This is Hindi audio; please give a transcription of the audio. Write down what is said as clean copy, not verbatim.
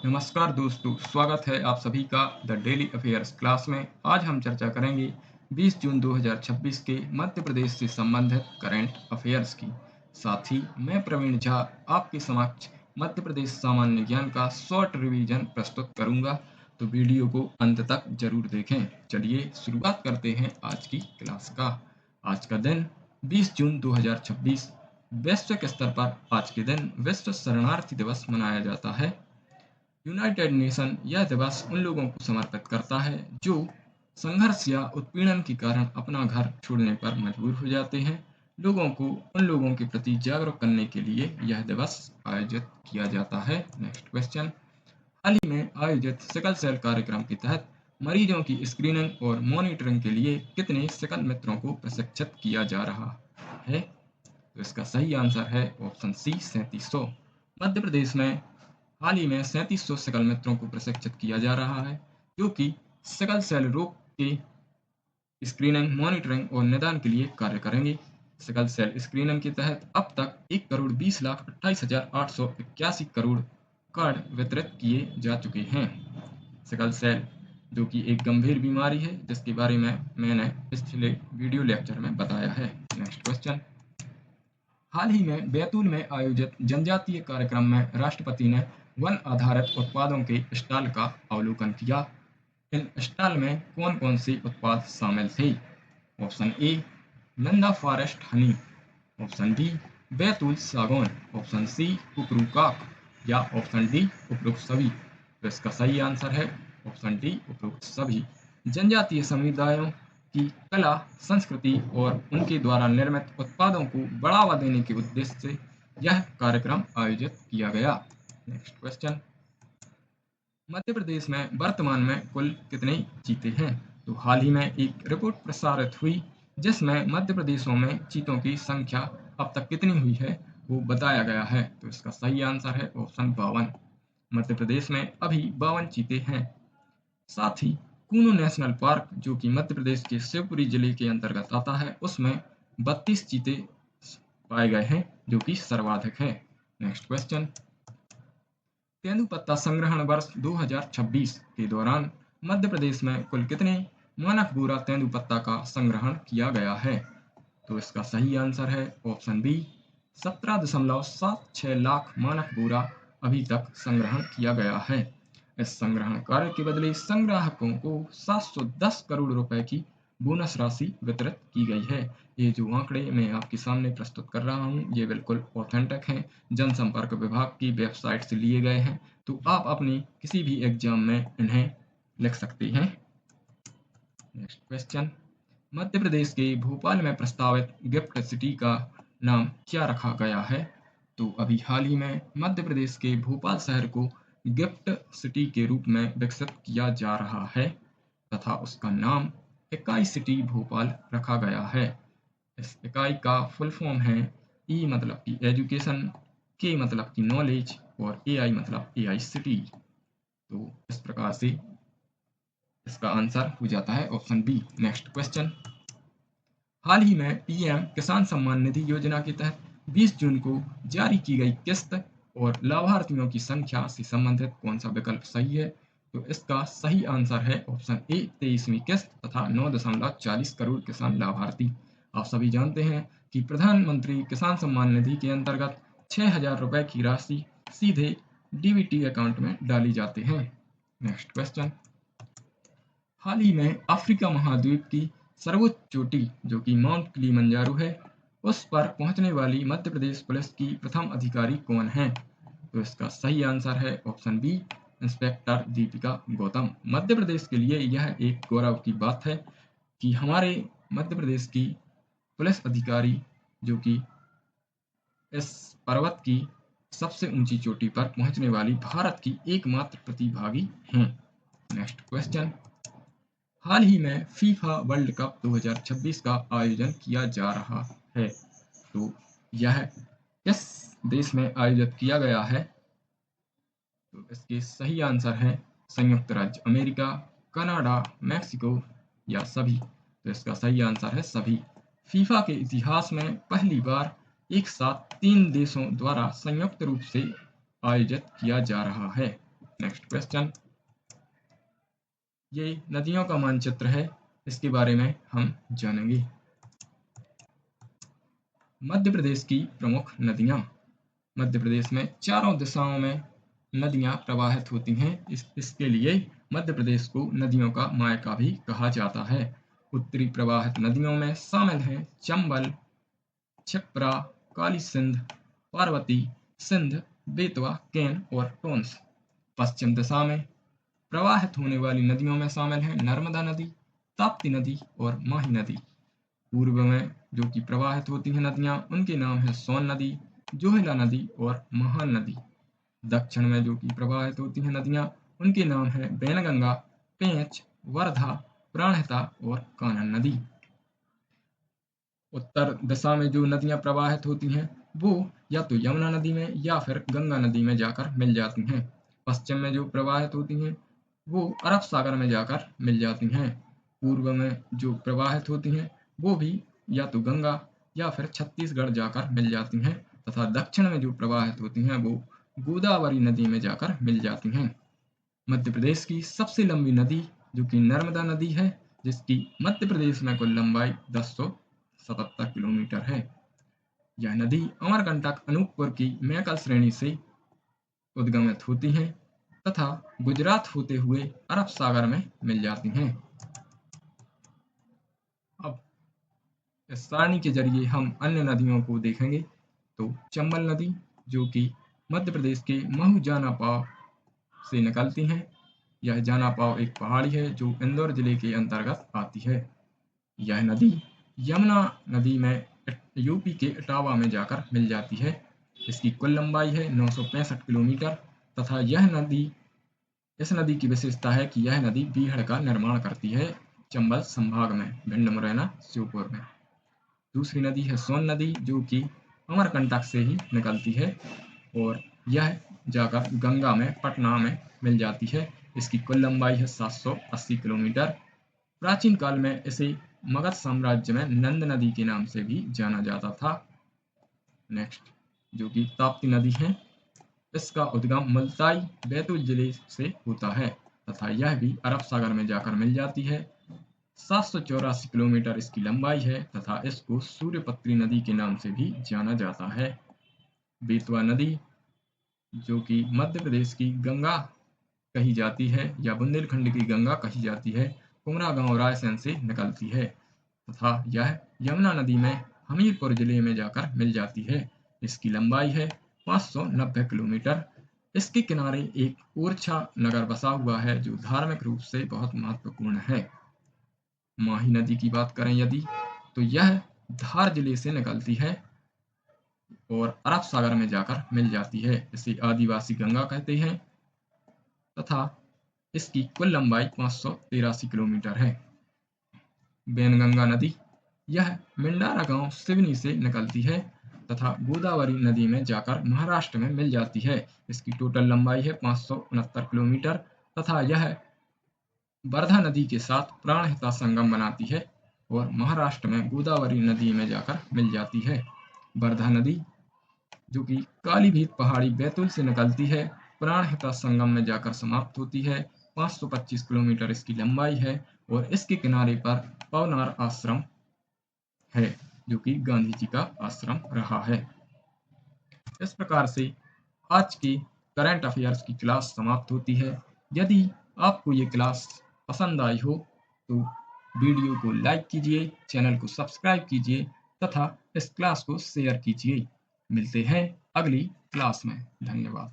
नमस्कार दोस्तों, स्वागत है आप सभी का द डेली अफेयर्स क्लास में। आज हम चर्चा करेंगे 20 जून 2026 के मध्य प्रदेश से संबंधित करंट अफेयर्स की। साथ ही मैं प्रवीण झा आपके समक्ष मध्य प्रदेश सामान्य ज्ञान का शॉर्ट रिवीजन प्रस्तुत करूंगा, तो वीडियो को अंत तक जरूर देखें। चलिए शुरुआत करते हैं आज की क्लास का। आज का दिन 20 जून 2026 वैश्विक स्तर पर आज के दिन विश्व शरणार्थी दिवस मनाया जाता है। यूनाइटेड नेशन यह दिवस उन लोगों को समर्पित करता है जो संघर्ष या उत्पीड़न के कारण अपना घर छोड़ने पर मजबूर हो जाते हैं। लोगों को उन लोगों के प्रति जागरूक करने के लिए यह दिवस आयोजित किया जाता है। Next question. हाल ही में आयोजित सिकल सेल कार्यक्रम के तहत मरीजों की स्क्रीनिंग और मॉनिटरिंग के लिए कितने सिकल मित्रों को प्रशिक्षित किया जा रहा है? तो इसका सही आंसर है ऑप्शन सी, 3700। मध्य प्रदेश में हाल ही में 3700 सिकल मित्रों को प्रशिक्षित किया जा रहा है, जो कि सिकल सेल रोग के स्क्रीनिंग, मॉनिटरिंग और निदान के लिए कार्य करेंगे। सिकल सेल स्क्रीनिंग के तहत अब तक 1,20,28,881 करोड़ कार्ड वितरित किए जा चुके हैं। सिकल सेल जो कि एक गंभीर बीमारी है, जिसके बारे में मैंने पिछले वीडियो लेक्चर में बताया है। Next question. हाल ही में बैतूल में आयोजित जनजातीय कार्यक्रम में राष्ट्रपति ने वन आधारित उत्पादों के स्टॉल का अवलोकन किया। इन स्टॉल में कौन कौन से उत्पाद शामिल थे? Option A, Nanda forest honey. Option B, Betul सागौन। ऑप्शन सी, उपरू काक। या ऑप्शन डी, उपरोक्त सभी। तो इसका सही आंसर है ऑप्शन डी, उपरोक्त सभी। जनजातीय समुदायों की कला, संस्कृति और उनके द्वारा निर्मित उत्पादों को बढ़ावा देने के उद्देश्य से यह कार्यक्रम आयोजित किया गया। Next question. मध्य प्रदेश में वर्तमान में कुल कितने चीते हैं? तो हाल ही में एक रिपोर्ट प्रसारित हुई, जिसमें मध्य प्रदेशों में चीतों की संख्या अब तक कितनी हुई है वो बताया गया है। तो इसका सही आंसर है ऑप्शन 52। मध्य प्रदेश में अभी 52 चीते हैं। साथ ही कूनो नेशनल पार्क, जो कि मध्य प्रदेश के शिवपुरी जिले के अंतर्गत आता है, उसमें 32 चीते पाए गए हैं, जो कि सर्वाधिक है। Next question. तेंदुपत्ता संग्रहण वर्ष 2026 के दौरान मध्य प्रदेश में कुल कितने मानक बोरा तेंदुपत्ता का संग्रहण किया गया है? तो इसका सही आंसर है ऑप्शन बी, 17.76 लाख मानक बोरा अभी तक संग्रहण किया गया है। इस संग्रहण कार्य के बदले संग्राहकों को 710 करोड़ रुपए की बोनस राशि वितरित की गई है। ये जो आंकड़े मैं आपके सामने प्रस्तुत कर रहा हूँ, ये बिल्कुल ऑथेंटिक हैं, जनसंपर्क विभाग की वेबसाइट से लिए गए हैं, तो आप अपनी किसी भी एग्जाम में इन्हें लिख सकते हैं। Next question. मध्य प्रदेश के भोपाल में प्रस्तावित गिफ्ट सिटी का नाम क्या रखा गया है? तो अभी हाल ही में मध्य प्रदेश के भोपाल शहर को गिफ्ट सिटी के रूप में विकसित किया जा रहा है तथा उसका नाम इकाई सिटी भोपाल रखा गया है। इस इकाई का फुल फॉर्म है ई मतलब कि एजुकेशन, के मतलब कि नॉलेज और एआई मतलब एआई सिटी। तो इस प्रकार से इसका आंसर हो जाता है ऑप्शन बी। Next question. हाल ही में पीएम किसान सम्मान निधि योजना के तहत 20 जून को जारी की गई किस्त और लाभार्थियों की संख्या से संबंधित कौन सा विकल्प सही है? तो इसका सही आंसर है ऑप्शन ए, 23वीं किस्त तथा 9.40 करोड़ किसान लाभार्थी। आप सभी जानते हैं कि प्रधानमंत्री किसान सम्मान निधि के अंतर्गत 6,000 रुपए की राशि सीधे डीबीटी अकाउंट में डाली जाती है। Next question. हाल ही में अफ्रीका महाद्वीप की सर्वोच्च चोटी, जो कि माउंट किलिमंजारो है, उस पर पहुंचने वाली मध्य प्रदेश पुलिस की प्रथम अधिकारी कौन है? तो इसका सही आंसर है option B, inspector Deepika Gautam. Madhya Pradesh के लिए यह एक गौरव की बात है कि हमारे मध्य प्रदेश की पुलिस अधिकारी, जो कि इस पर्वत की सबसे ऊंची चोटी पर पहुंचने वाली भारत की एकमात्र प्रतिभागी हैं। Next question. हाल ही में फीफा वर्ल्ड कप 2026 का आयोजन किया जा रहा है, तो यह किस देश में आयोजित किया गया है? तो इसके सही आंसर है संयुक्त राज्य अमेरिका, कनाडा, मैक्सिको या सभी। तो इसका सही आंसर है सभी। फीफा के इतिहास में पहली बार एक साथ 3 देशों द्वारा संयुक्त रूप से आयोजित किया जा रहा है। नेक्स्ट क्वेश्चन, ये नदियों का मानचित्र है, इसके बारे में हम जानेंगे। मध्य प्रदेश की प्रमुख नदियां। मध्य प्रदेश में चारों दिशाओं में नदियां प्रवाहित होती हैं, इसके लिए मध्य प्रदेश को नदियों का मायका भी कहा जाता है। उत्तरी प्रवाहित नदियों में शामिल हैं चंबल, क्षिप्रा, काली सिंध, पार्वती, सिंध, बेतवा, केन और टोंस। पश्चिम दिशा में प्रवाहित होने वाली नदियों में शामिल हैं नर्मदा नदी, ताप्ती नदी और माही नदी। पूर्व में जो कि प्रवाहित होती हैं नदियां, उनके नाम है सोन नदी, जोहिला नदी और महान नदी। दक्षिण में जो कि प्रवाहित होती हैं नदियां, उनके नाम है वैनगंगा, पेंच, वर्धा, प्राणहिता और कान्हा नदी। उत्तर दिशा में जो नदियां प्रवाहित होती हैं, वो या तो यमुना नदी में या फिर गंगा नदी में जाकर मिल जाती हैं। पश्चिम में जो प्रवाहित होती हैं, वो अरब सागर में जाकर मिल जाती हैं। पूर्व में जो प्रवाहित होती हैं, वो भी या तो गंगा या फिर छत्तीसगढ़ जाकर मिल जाती हैं, तथा दक्षिण में जो प्रवाहित होती हैं, वो गोदावरी नदी में जाकर मिल जाती हैं। मध्य प्रदेश की सबसे लंबी नदी जो कि नर्मदा नदी है, जिसकी मध्य प्रदेश में कुल लंबाई 1077 किलोमीटर है। यह नदी अमरकंटक अनूपपुर की मैकल श्रेणी से उद्गमित होती है तथा गुजरात होते हुए अरब सागर में मिल जाती हैं। अब इस सारणी के जरिए हम अन्य नदियों को देखेंगे। तो चंबल नदी जो कि मध्य प्रदेश के महू जानापाव से निकलती हैं। यह जानापाव एक पहाड़ी है जो इंदौर जिले के अंतर्गत आती है। यह नदी यमुना नदी में यूपी के इटावा में जाकर मिल जाती है। इसकी कुल लंबाई है 965 किलोमीटर तथा इस नदी की विशेषता है कि यह नदी बीहड़ का निर्माण करती है चंबल संभाग में, भिंड, मुरैना, श्योपुर में। दूसरी नदी है सोन नदी जो कि अमरकंटक से ही निकलती है और यह जाकर गंगा में पटना में मिल जाती है। इसकी कुल लंबाई है 780 किलोमीटर। प्राचीन काल में इसे मगध साम्राज्य में नंद नदी के नाम से भी जाना जाता था। नेक्स्ट जो कि ताप्ती नदी है, इसका उद्गम मुल्ताई बैतूल जिले से होता है तथा यह भी अरब सागर में जाकर मिल जाती है। 784 किलोमीटर इसकी लंबाई है तथा इसको सूर्यपत्री नदी के नाम से भी जाना जाता है। बेतवा नदी जो कि मध्य प्रदेश की गंगा कही जाती है या बुंदेलखंड की गंगा कही जाती है, कुमरा गांव रायसेन से निकलती है तथा यह यमुना नदी में हमीरपुर जिले में जाकर मिल जाती है। इसकी लंबाई है 590 किलोमीटर। इसके किनारे एक ओरछा नगर बसा हुआ है जो धार्मिक रूप से बहुत महत्वपूर्ण है। माही नदी की बात करें यदि, तो यह धार जिले से निकलती है और अरब सागर में जाकर मिल जाती है। इसे आदिवासी गंगा कहते हैं तथा इसकी कुल लंबाई 583 किलोमीटर है। वैनगंगा नदी यह मिंडारा गांव सिवनी से निकलती है तथा गोदावरी नदी में जाकर महाराष्ट्र में मिल जाती है। इसकी टोटल लंबाई है 569 किलोमीटर तथा यह वर्धा नदी के साथ प्राणहिता संगम बनाती है और महाराष्ट्र में गोदावरी नदी में जाकर मिल जाती है। वर्धा नदी जो कि कालीभीत पहाड़ी बैतूल से निकलती है, प्राणहिता संगम में जाकर समाप्त होती है। 525 किलोमीटर इसकी लंबाई है और इसके किनारे पर पवनार आश्रम है जो कि गांधी जी का आश्रम रहा है। इस प्रकार से आज की करंट अफेयर्स की क्लास समाप्त होती है। यदि आपको ये क्लास पसंद आई हो तो वीडियो को लाइक कीजिए, चैनल को सब्सक्राइब कीजिए तथा इस क्लास को शेयर कीजिए। मिलते हैं अगली क्लास में। धन्यवाद।